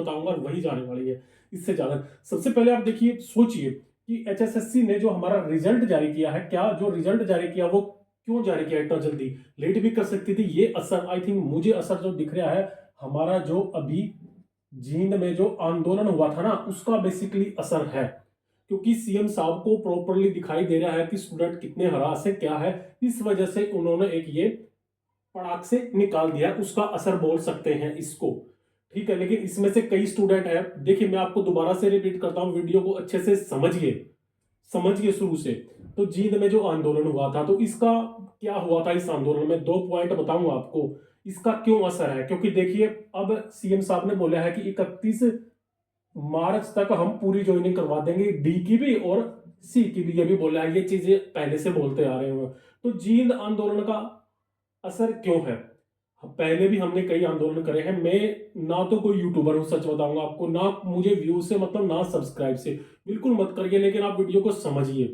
बताऊंगा और वही जाने वाली है, इससे ज्यादा। सबसे पहले आप देखिए, सोचिए कि एचएसएससी ने जो हमारा रिजल्ट जारी किया है, क्या जो रिजल्ट जारी किया वो क्यों जारी किया इतना जल्दी? लेट भी कर सकती थी। ये असर, आई थिंक मुझे असर जो दिख रहा है, हमारा जो अभी जींद में जो आंदोलन हुआ था ना, उसका बेसिकली असर है। क्योंकि सीएम साहब को प्रॉपरली दिखाई दे रहा है कि स्टूडेंट कितने हरास है, क्या है, इस वजह से उन्होंने एक ये पड़ाक से निकाल दिया, उसका असर बोल सकते हैं इसको। ठीक है, लेकिन इसमें से कई स्टूडेंट है, देखिए मैं आपको दोबारा से रिपीट करता हूं, वीडियो को अच्छे से समझिए, समझिए शुरू से। तो जींद में जो आंदोलन हुआ था, तो इसका क्या हुआ था? इस आंदोलन में 2 पॉइंट बताऊंगा आपको, इसका क्यों असर है। क्योंकि देखिए, अब सीएम साहब ने बोला है कि 31 मार्च तक हम पूरी ज्वाइनिंग करवा देंगे, डी की भी और सी की भी। ये भी बोला है, ये चीजें पहले से बोलते आ रहे हैं। तो जींद आंदोलन का असर क्यों है? पहले भी हमने कई आंदोलन करे हैं। मैं ना तो कोई यूट्यूबर हूं, सच बताऊंगा आपको, ना मुझे व्यू से मतलब, ना सब्सक्राइब से, बिल्कुल मत करिए, लेकिन आप वीडियो को समझिए।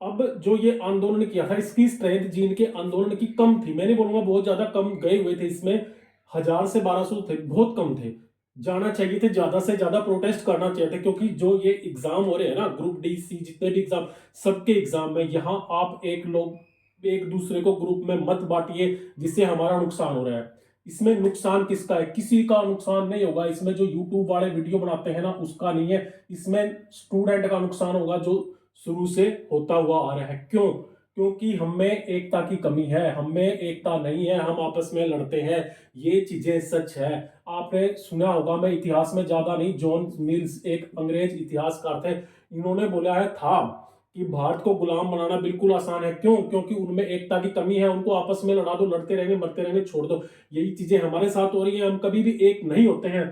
अब जो ये आंदोलन किया था, इसकी स्ट्रेंथ जीन के आंदोलन की कम थी। मैं नहीं बोलूंगा बहुत ज्यादा कम गए हुए थे इसमें, 1000 से 1200 थे, बहुत कम थे। जाना चाहिए थे, ज्यादा से ज्यादा प्रोटेस्ट करना चाहिए था। क्योंकि जो ये एग्जाम हो रहे हैं ना, ग्रुप डी सी जितने भी एग्जाम, सबके एग्जाम में यहाँ आप एक दूसरे को ग्रुप में मत बांटिए, जिससे हमारा नुकसान हो रहा है। इसमें नुकसान किसका है? किसी का नुकसान नहीं होगा इसमें। जो यूट्यूब वाले वीडियो बनाते हैं ना, उसका नहीं है इसमें, स्टूडेंट का नुकसान होगा, जो शुरू से होता हुआ आ रहा है। क्यों? क्योंकि हमें एकता की कमी है, हमें एकता नहीं है, हम आपस में लड़ते हैं, ये चीजें सच है। आपने सुना होगा, मैं इतिहास में ज्यादा नहीं, जॉन मिल्स एक अंग्रेज इतिहासकार थे, इन्होंने बोला है था कि भारत को गुलाम बनाना बिल्कुल आसान है। क्यों? क्योंकि उनमें एकता की कमी है, उनको आपस में लड़ा दो, लड़ते रहेंगे, मरते रहेंगे, छोड़ दो। यही चीजें हमारे साथ हो रही है, हम कभी भी एक नहीं होते हैं,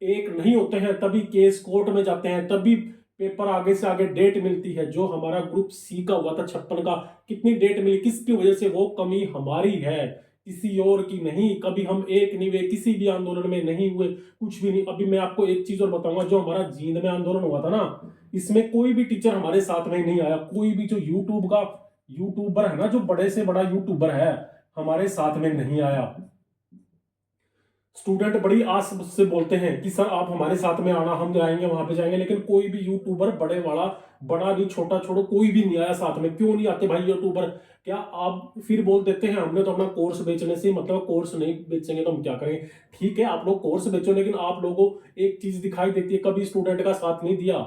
एक नहीं होते हैं, तभी केस कोर्ट में जाते हैं, तभी पेपर आगे से आगे डेट मिलती है। जो हमारा ग्रुप सी का हुआ था 56 का, कितनी डेट मिली? किसकी वजह से? वो कमी हमारी है, किसी और की नहीं। कभी हम एक नहीं हुए, किसी भी आंदोलन में नहीं हुए, कुछ भी नहीं। अभी मैं आपको एक चीज और बताऊंगा, जो हमारा जींद में आंदोलन हुआ था ना, इसमें कोई भी टीचर हमारे साथ में नहीं आया, कोई भी जो यूट्यूब का यूट्यूबर है ना, जो बड़े से बड़ा यूट्यूबर है, हमारे साथ में नहीं आया। स्टूडेंट बड़ी आस से बोलते हैं कि सर आप हमारे साथ में आना, हम जाएंगे वहां पे जाएंगे, लेकिन कोई भी यूट्यूबर, बड़े वाला, बड़ा नहीं छोटा छोड़ो, कोई भी नहीं आया साथ में। क्यों नहीं आते भाई यूट्यूबर? क्या आप फिर बोल देते हैं हमने तो अपना कोर्स बेचने से मतलब, कोर्स नहीं बेचेंगे तो हम क्या करेंगे? ठीक है, आप लोग कोर्स बेचो, लेकिन आप लोगों एक चीज दिखाई देती है, कभी स्टूडेंट का साथ नहीं दिया।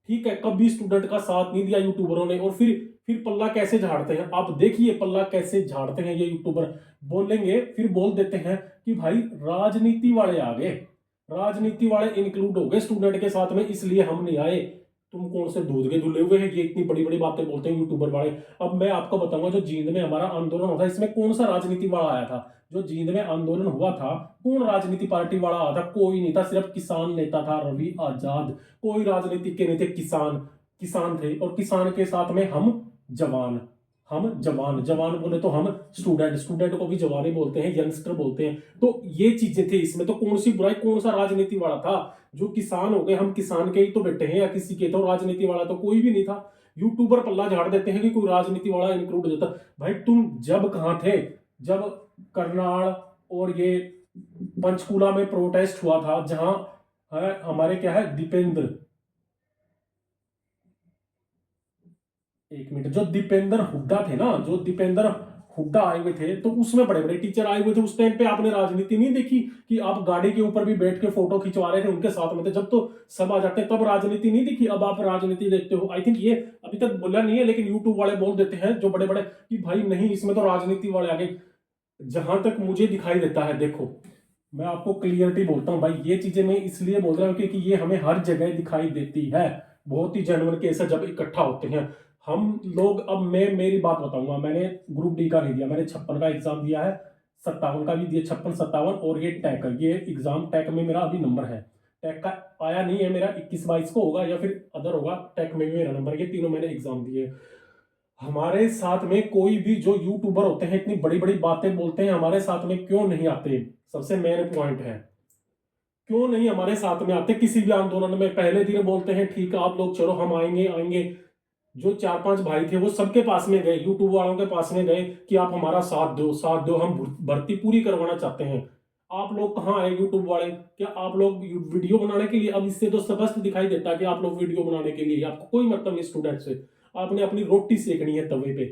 ठीक है, कभी स्टूडेंट का साथ नहीं दिया यूट्यूबरों ने, और फिर पल्ला कैसे झाड़ते हैं आप देखिए, पल्ला कैसे झाड़ते हैं ये यूट्यूबर। बोलेंगे, फिर बोल देते हैं कि भाई राजनीति वाले आ गए, राजनीति वाले इंक्लूड हो गए स्टूडेंट के साथ में, इसलिए हम नहीं आए। तुम कौन से दूध के धुले हुए हैं? ये इतनी बड़ी बड़ी बातें बोलते हैं यूट्यूबर वाले। अब मैं आपको बताऊंगा, जो जींद में हमारा आंदोलन हुआ था, इसमें कौन सा राजनीति वाला आया था? जो जींद में आंदोलन हुआ था, कौन राजनीति पार्टी वाला आया था? कोई नहीं था, सिर्फ किसान नेता था रवि आजाद। कोई राजनीतिक के नहीं थे, किसान किसान थे, और किसान के साथ में जवान हम जवान जवान बोले तो हम स्टूडेंट, स्टूडेंट को भी जवान ही बोलते हैं, यंगस्टर बोलते हैं। तो ये चीजें थे इसमें। तो कौन सी बुराई, कौन सा राजनीति वाला था? जो किसान हो गए, हम किसान के ही तो बेटे हैं, या किसी के? तो राजनीति वाला तो कोई भी नहीं था। यूट्यूबर पल्ला झाड़ देते हैं कि कोई राजनीति वाला इंक्लूड होता। भाई तुम जब कहां थे? जब करनाल और ये पंचकूला में प्रोटेस्ट हुआ था, जहां है हमारे क्या है, दीपेंद्र, एक मिनट, जो दीपेंद्र हुड्डा थे ना, जो दीपेंद्र हुड्डा आए हुए थे, तो उसमें बड़े बड़े टीचर आए हुए थे। उस टाइम पे आपने राजनीति नहीं देखी कि आप गाड़ी के ऊपर भी बैठ के फोटो खिंचवा रहे थे, उनके साथ में थे? जब तो सब आ जाते हैं तब राजनीति नहीं दिखी, अब आप राजनीति देखते हो। आई थिंक ये अभी तक बोला नहीं है, लेकिन यूट्यूब वाले बोल देते हैं जो बड़े बड़े, कि भाई नहीं, इसमें तो राजनीति वाले आ गए। जहां तक मुझे दिखाई देता है, देखो मैं आपको क्लियरिटी बोलता हूँ भाई, ये चीजें मैं इसलिए बोल रहा हूँ क्योंकि ये हमें हर जगह दिखाई देती है। बहुत ही जेन्युइन केस है जब इकट्ठा होते हैं हम लोग। अब मैं मेरी बात बताऊंगा, मैंने ग्रुप डी का नहीं दिया, मैंने 56 का एग्जाम दिया है, 57 का भी दिया, 56 57, और ये टैक, ये एग्जाम टैक में मेरा अभी नंबर है। टैक का आया नहीं है मेरा, 21 22 को होगा, या फिर अदर होगा, टैक में भी मेरा नंबर। ये तीनों मैंने एग्जाम दिए। हमारे साथ में कोई भी जो यूट्यूबर होते हैं, इतनी बड़ी बड़ी बातें बोलते हैं, हमारे साथ में क्यों नहीं आते? सबसे मेन पॉइंट है, क्यों नहीं हमारे साथ में आते? किसी भी आंदोलन में पहले दिन बोलते हैं ठीक है आप लोग चलो, हम आएंगे आएंगे। जो 4 5 भाई थे वो सबके पास में गए, यूट्यूब वालों के पास में गए कि आप हमारा साथ दो, साथ दो, हम भर्ती पूरी करवाना चाहते हैं। आप लोग कहाँ आए यूट्यूब वाले? क्या आप लोग वीडियो बनाने के लिए? अब इससे तो स्पष्ट दिखाई देता है कि आप लोग वीडियो बनाने के लिए, आपको कोई मतलब नहीं स्टूडेंट से। आपने अपनी रोटी सेकनी है तवे पे,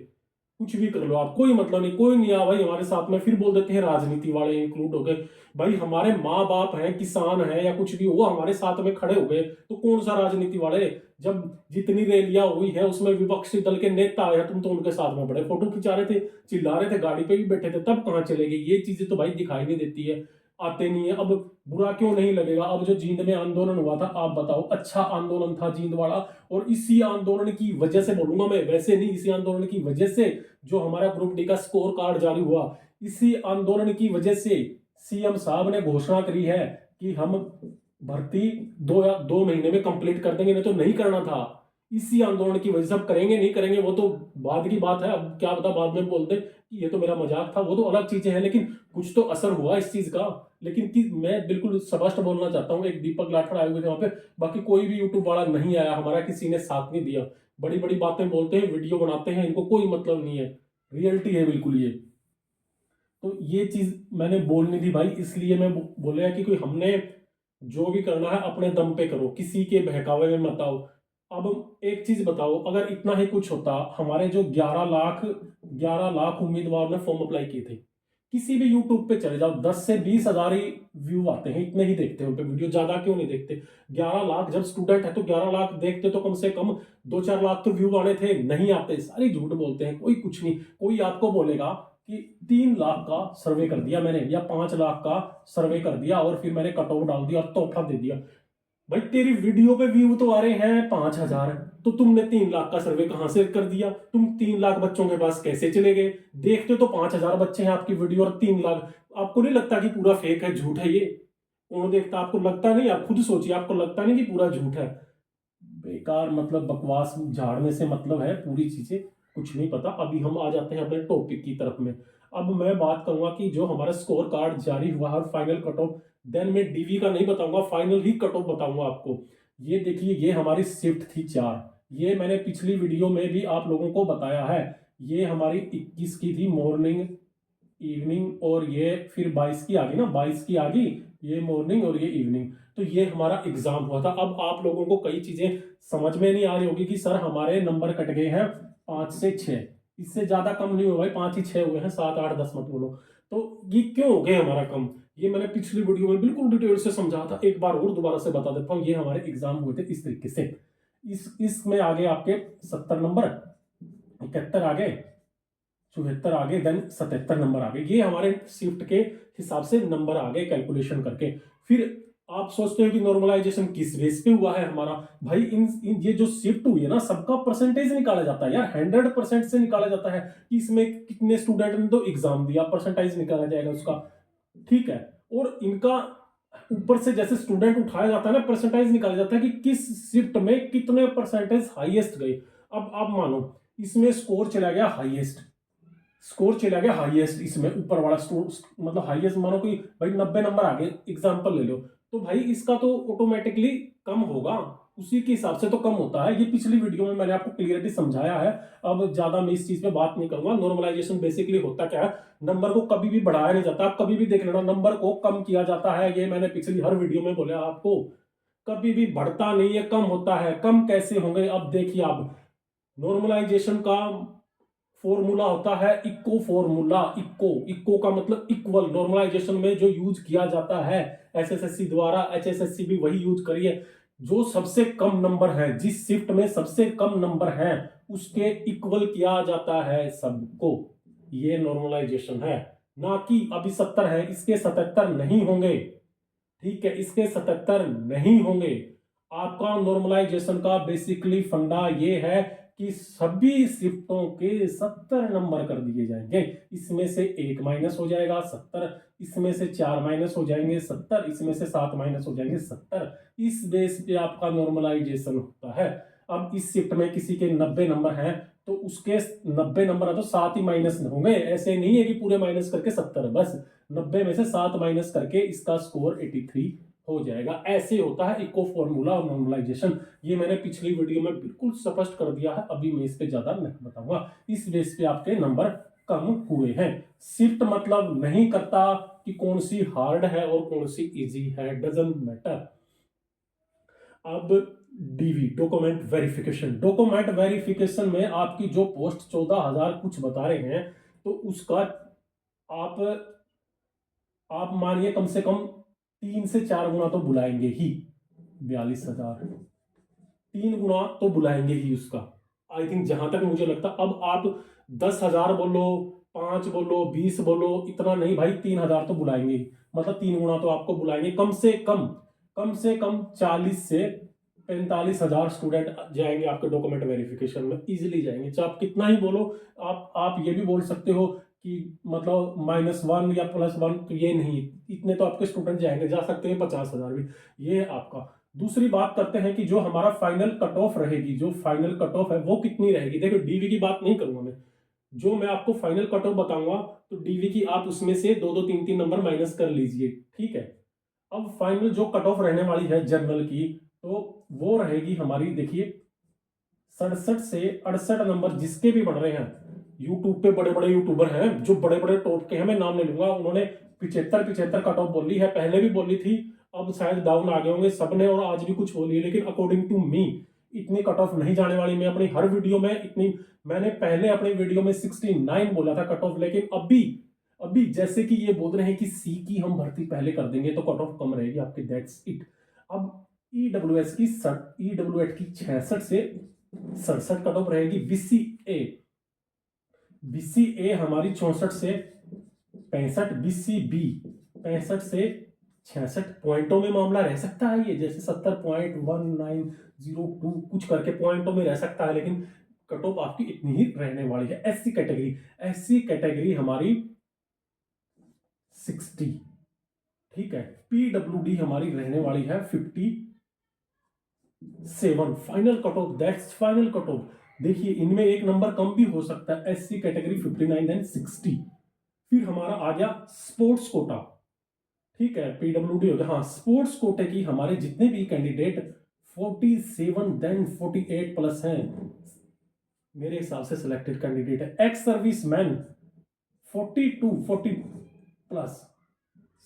कुछ भी कर लो आप, कोई मतलब नहीं, कोई नहीं आ भाई हमारे साथ में। फिर बोल देते हैं राजनीति वाले इंक्लूड हो गए। भाई हमारे माँ बाप हैं, किसान हैं या कुछ भी, वो हमारे साथ में खड़े हो गए, तो कौन सा राजनीति वाले? जब जितनी रैलियां हुई है उसमें विपक्षी दल के नेता आए, तुम तो उनके साथ में बड़े फोटो खिंचा रहे थे, चिल्ला रहे थे, गाड़ी पे भी बैठे थे, तब कहाँ चले गए? ये चीजें तो भाई दिखाई नहीं देती है, आते नहीं है। अब बुरा क्यों नहीं लगेगा? अब जो जींद में आंदोलन हुआ था, आप बताओ, अच्छा आंदोलन था जींद वाला, और इसी आंदोलन की वजह से, बोलूंगा मैं वैसे नहीं, इसी आंदोलन की वजह से जो हमारा ग्रुप डी का स्कोर कार्ड जारी हुआ, इसी आंदोलन की वजह से सीएम साहब ने घोषणा करी है कि हम भर्ती 2 महीने में कंप्लीट कर देंगे, नहीं तो नहीं करना था। इसी आंदोलन की वजह से। अब करेंगे नहीं करेंगे वो तो बाद की बात है, अब क्या पता बाद में बोलते कि ये तो मेरा मजाक था, वो तो अलग चीजें हैं, लेकिन कुछ तो असर हुआ इस चीज का। लेकिन कि मैं बिल्कुल स्पष्ट बोलना चाहता हूँ, एक दीपक लाठर आए हुए थे वहां पे, बाकी कोई भी यूट्यूब वाला नहीं आया, हमारा किसी ने साथ नहीं दिया। बड़ी बड़ी बातें बोलते हैं, वीडियो बनाते हैं, इनको कोई मतलब नहीं है, रियलिटी है बिल्कुल ये। तो ये चीज मैंने बोलनी थी भाई, इसलिए मैं बोले कि कोई हमने जो भी करना है अपने दम पे करो, किसी के बहकावे में मत आओ। अब एक चीज बताओ, अगर इतना ही कुछ होता, हमारे जो 11 लाख उम्मीदवार ने फॉर्म अप्लाई किए थे, किसी भी यूट्यूब पे चले जाओ, 10 से 20 हजार ही व्यू आते हैं, इतने ही देखते हैं उन पे वीडियो, ज्यादा क्यों नहीं देखते? 11 लाख जब स्टूडेंट है तो 11 लाख देखते, तो कम से कम 2-4 लाख तो व्यू आने थे, नहीं आते, सारी झूठ बोलते हैं, कोई कुछ नहीं। कोई आपको बोलेगा कि 3 लाख का सर्वे कर दिया मैंने, या 5 लाख का सर्वे कर दिया, और फिर मैंने कट ऑफ डाल दिया और तोहफा दे दिया। भाई तेरी वीडियो पे व्यू तो आ रहे हैं 5 हजार, तो तुमने 3 लाख का सर्वे कहां से कर दिया? तुम 3 लाख बच्चों के पास कैसे चले गए? देखते तो 5 हजार बच्चे हैं आपकी वीडियो, और 3 लाख। आपको नहीं लगता कि पूरा फेक है, झूठ है ये? कौन देखता? आपको लगता नहीं? आप खुद सोचिए, आपको लगता नहीं कि पूरा झूठ है? बेकार, मतलब बकवास झाड़ने से मतलब है, पूरी चीजें कुछ नहीं पता। अभी हम आ जाते हैं अपने टॉपिक की तरफ में। अब मैं बात करूंगा कि जो हमारा स्कोर कार्ड जारी हुआ है, फाइनल कट ऑफ, देन मैं डीवी का नहीं बताऊंगा, फाइनल ही कट ऑफ बताऊंगा आपको। ये देखिए, ये हमारी शिफ्ट थी 4, ये मैंने पिछली वीडियो में भी आप लोगों को बताया है। ये हमारी 21 की थी मॉर्निंग, इवनिंग, और ये फिर 22 की आ गई ना, 22 की आ गई, ये मॉर्निंग और ये इवनिंग। तो ये हमारा एग्जाम हुआ था। अब आप लोगों को कई चीजें समझ में नहीं आ रही होगी कि सर हमारे नंबर कट गए हैं 5 से 6, इससे ज्यादा कम नहीं हुआ भाई, 5 ही 6 हुए हैं, 7 8 10 मत बोलो। तो ये क्यों हो गए हमारा कम? ये मैंने पिछली वीडियो में बिल्कुल डिटेल से समझा था, एक बार और दोबारा से बता देता हूँ। ये हमारे एग्जाम हुए थे इस तरीके से। इसमें आगे आपके 70 नंबर, 71 आ गए, 74 आ गए, देन 77 नंबर आ गए। ये हमारे शिफ्ट के हिसाब से नंबर आ गए कैलकुलेशन करके। फिर आप सोचते हो कि नॉर्मलाइजेशन किस बेस पे हुआ है हमारा? भाई इन ये जो शिफ्ट हुई है ना, सबका परसेंटेज निकाला जाता है यार, 100% से निकाला जाता है कि इसमें कितने स्टूडेंट ने तो एग्जाम दिया, परसेंटेज निकाला जाएगा उसका, ठीक है। और इनका ऊपर से जैसे स्टूडेंट उठाया जाता है ना, परसेंटेज निकाला जाता है कि किस शिफ्ट में कितने परसेंटेज हाईएस्ट गए। अब आप मानो इसमें स्कोर चला गया हाईएस्ट, स्कोर चला गया हाईएस्ट, इसमें ऊपर वाला स्कोर, मतलब हाईएस्ट मानो कि भाई 90 नंबर आ गए, एग्जांपल ले लो, तो भाई इसका तो ऑटोमेटिकली कम होगा, उसी के हिसाब से तो कम होता है। ये पिछली वीडियो में मैंने आपको क्लियरली समझाया है, अब ज्यादा मैं इस चीज पे बात नहीं करूंगा। नॉर्मलाइजेशन बेसिकली होता क्या है, नंबर को कभी भी बढ़ाया नहीं जाता, आप कभी भी देख लेना, नंबर को कम किया जाता है। ये मैंने पिछली हर वीडियो में बोला आपको, कभी भी बढ़ता नहीं है, कम होता है। कम कैसे होंगे? अब देखिए, आप नॉर्मलाइजेशन का फॉर्मूला होता है इक्को फॉर्मूला। इक्को, इक्को का मतलब इक्वल, नॉर्मलाइजेशन में जो यूज किया जाता है एसएसएससी द्वारा, एचएसएससी भी वही यूज करिए। जो सबसे कम नंबर है, जिस शिफ्ट में सबसे कम नंबर है, उसके इक्वल किया जाता है सबको। ये नॉर्मलाइजेशन है, ना कि अभी 70 है इसके 77 नहीं होंगे, ठीक है, इसके 77 नहीं होंगे। आपका नॉर्मलाइजेशन का बेसिकली फंडा ये है कि सभी शिफ्टों के 70 नंबर कर दिए जाएंगे। इसमें से 1 माइनस हो जाएगा 70, इसमें से 4 माइनस हो जाएंगे 70, इसमें से 7 माइनस हो जाएंगे 70। इस बेस पे आपका नॉर्मलाइजेशन होता है। अब इस शिफ्ट में किसी के 90 नंबर हैं, तो उसके 90 नंबर है तो 7 ही माइनस होंगे। ऐसे नहीं है कि पूरे माइनस करके 70, बस 90 में से 7 माइनस करके इसका स्कोर 83 हो जाएगा। ऐसे होता है इको फॉर्मूला और नॉर्मलाइजेशन। ये मैंने पिछली वीडियो में बिल्कुल स्पष्ट कर दिया है, अभी मैं इस पे ज्यादा नहीं बताऊंगा। इस बेस पे आपके नंबर कम हुए हैं। शिफ्ट मतलब नहीं करता कि कौन सी हार्ड है और कौन सी इजी है, डजंट मैटर। अब डीवी, डॉक्यूमेंट वेरिफिकेशन में आपकी जो पोस्ट 14,000 कुछ बता रहे हैं, तो उसका आप मानिए कम से कम 3 से 4 गुना तो बुलाएंगे ही। 42,000 3 गुना तो बुलाएंगे ही उसका, आई थिंक, जहां तक मुझे लगता। अब आप 10,000 बोलो, 5 बोलो, 20 बोलो, इतना नहीं भाई, 3,000 तो बुलाएंगे ही। मतलब 3 गुना तो आपको बुलाएंगे, कम से कम 40 से 45,000 स्टूडेंट जाएंगे आपके डॉक्यूमेंट वेरिफिकेशन में, इजीली जाएंगे। चाहे आप कितना ही बोलो, आप ये भी बोल सकते हो कि मतलब -1 या +1, तो ये नहीं, इतने तो आपके स्टूडेंट जाएंगे, जा सकते हैं 50,000 भी। ये आपका। दूसरी बात करते हैं कि जो हमारा फाइनल कट ऑफ रहेगी, जो फाइनल कट ऑफ है वो कितनी रहेगी। देखो, डीवी की बात नहीं करूंगा मैं, जो मैं आपको फाइनल कट ऑफ बताऊंगा, तो डीवी की आप उसमें से 2-2 3-3 नंबर माइनस कर लीजिए, ठीक है। अब फाइनल जो कट ऑफ रहने वाली है जनरल की, तो वो रहेगी हमारी, देखिए 67 से 68 नंबर जिसके भी बढ़ रहे हैं। यूट्यूब पे बड़े बड़े यूट्यूबर हैं जो बड़े बड़े टॉप के हैं, मैं नाम नहीं लूंगा, उन्होंने 75 कट ऑफ बोली है, पहले भी बोली थी, अब शायद डाउन आ गए होंगे सबने, और आज भी कुछ बोली है। लेकिन अकॉर्डिंग टू मी इतनी कट ऑफ नहीं जाने वाली। मैं अपनी हर वीडियो में इतनी, मैंने पहले अपने वीडियो में 69 बोला था कट ऑफ, लेकिन अभी अभी जैसे कि ये बोल रहे हैं कि सी की हम भर्ती पहले कर देंगे तो कट ऑफ कम रहेगी आपकी, दैट्स इट। अब ईडब्ल्यूएस की ईडब्ल्यूएट की 66 से 67 कट ऑफ रहेगी। बीसीए हमारी 64 से 65, बीसीबी 65 से 66 पॉइंटों में मामला रह सकता है ये, जैसे 70.1902 कुछ करके पॉइंटों में रह सकता है, लेकिन कट ऑफ आपकी इतनी ही रहने वाली है। एससी कैटेगरी हमारी 60, ठीक है। पीडब्ल्यूडी हमारी रहने वाली है 57। Final cut off, that's final cut off. देखिए, इनमें एक नंबर कम भी हो सकता है। SC category 59 then 60। फिर हमारा आ गया स्पोर्ट्स कोटा, ठीक है, पीडब्ल्यूडी हो गया। हाँ, स्पोर्ट्स कोटे की हमारे जितने भी कैंडिडेट 47 देन 48 प्लस हैं, मेरे हिसाब से सिलेक्टेड कैंडिडेट है। Ex service man 40 plus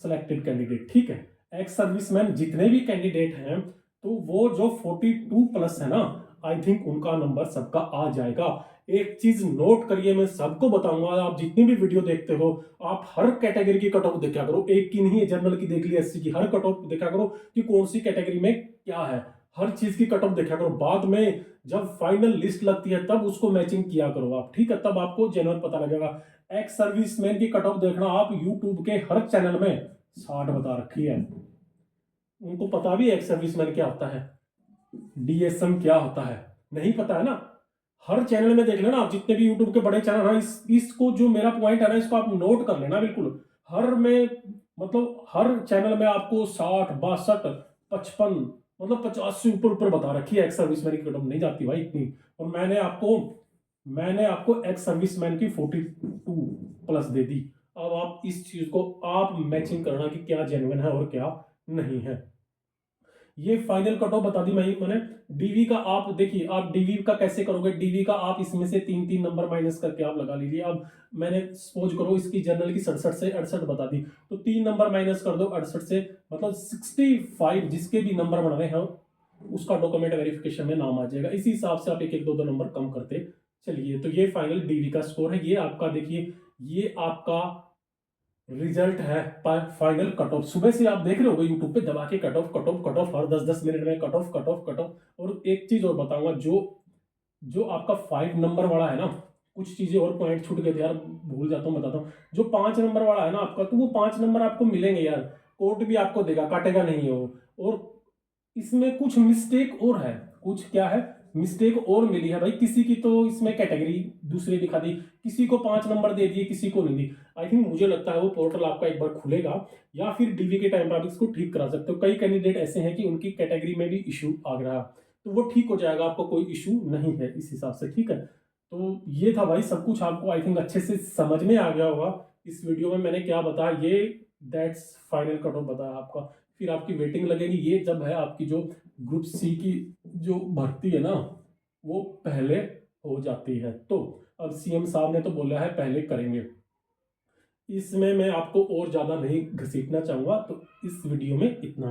selected candidate, ठीक है। एक्स सर्विसमैन जितने भी कैंडिडेट हैं, तो वो जो 42 प्लस है ना, आई थिंक उनका नंबर सबका आ जाएगा। एक चीज नोट करिए, मैं सबको बताऊंगा, आप जितनी भी वीडियो देखते हो, आप हर कैटेगरी की कट ऑफ देखा करो, एक की नहीं है, जनरल की देख ली, एससी की, हर कट ऑफ देखा करो कि कौन सी कैटेगरी में क्या है। हर चीज की कट ऑफ देखा करो, बाद में जब फाइनल लिस्ट लगती है तब उसको मैचिंग किया करो आप, ठीक है, तब आपको जेन्युइन पता लगेगा। एक्स सर्विसमैन की कट ऑफ देखना आप यूट्यूब के हर चैनल में 60 बता रखी है। उनको पता भी है एक्स सर्विसमैन क्या होता है, डीएसएम क्या होता है, नहीं पता है ना। हर चैनल में देख लेना आप, जितने भी यूट्यूब के बड़े चैनल हैं, इसको जो मेरा पॉइंट है ना, इसको आप नोट कर लेना बिल्कुल। हर में मतलब हर चैनल में आपको 60, 62, 55, मतलब 50 से ऊपर ऊपर बता रखी है। एक्स सर्विसमैन की कट ऑफ नहीं जाती भाई इतनी। और मैंने आपको एक्स सर्विसमैन की 42 प्लस दे दी। अब आप इस चीज को आप मैचिंग करना कि क्या जेन्युइन है और क्या नहीं है। ये फाइनल कट ऑफ बता दी मैंने। डीवी का आप देखिए, आप डीवी का कैसे करोगे, डीवी का आप इसमें से 3-3 नंबर माइनस करके आप लगा लीजिए। अब मैंने सपोज करो इसकी जनरल की 67 से 68 बता दी, तो 3 नंबर माइनस कर दो 68 से, मतलब 65 जिसके भी नंबर बन रहे हैं उसका डॉक्यूमेंट वेरिफिकेशन में नाम आ जाएगा। इसी हिसाब से आप एक एक दो नंबर कम करते चलिए। तो ये फाइनल डीवी का स्कोर है। ये आपका देखिए, ये आपका रिजल्ट है फाइनल कट ऑफ। सुबह से आप देख रहे हो यूट्यूब पे दबा के कट ऑफ हर 10-10 मिनट में कट ऑफ। और एक चीज और बताऊंगा, जो जो आपका 5 नंबर वाला है ना, कुछ चीजें और पॉइंट छूट गए थे यार, भूल जाता हूँ, बताता हूँ। जो 5 नंबर वाला है ना आपका, तो वो 5 नंबर आपको मिलेंगे यार, कोर्ट भी आपको देगा, काटेगा नहीं है वो। और इसमें कुछ मिस्टेक और है, कुछ क्या है, मिस्टेक और मिली है भाई। किसी की तो इसमें कैटेगरी दूसरी दिखा दी, किसी को 5 नंबर दे दिए, किसी को नहीं दी। आई थिंक मुझे लगता है वो पोर्टल आपका एक बार खुलेगा, या फिर डीवी के टाइम पर आप इसको ठीक करा सकते हो। कई कैंडिडेट ऐसे हैं कि उनकी कैटेगरी में भी इशू आ रहा है, तो वो ठीक हो जाएगा, आपको कोई इशू नहीं है इस हिसाब से, ठीक है। तो ये था भाई सब कुछ, आपको आई थिंक अच्छे से समझ में आ गया होगा इस वीडियो में मैंने क्या बताया। ये दैट्स फाइनल कट ऑफ बताया आपका। फिर आपकी वेटिंग लगेगी, ये जब है आपकी जो ग्रुप सी की जो भर्ती है ना, वो पहले हो जाती है। तो अब सीएम साहब ने तो बोला है पहले करेंगे। इसमें मैं आपको और ज़्यादा नहीं घसीटना चाहूँगा, तो इस वीडियो में इतना।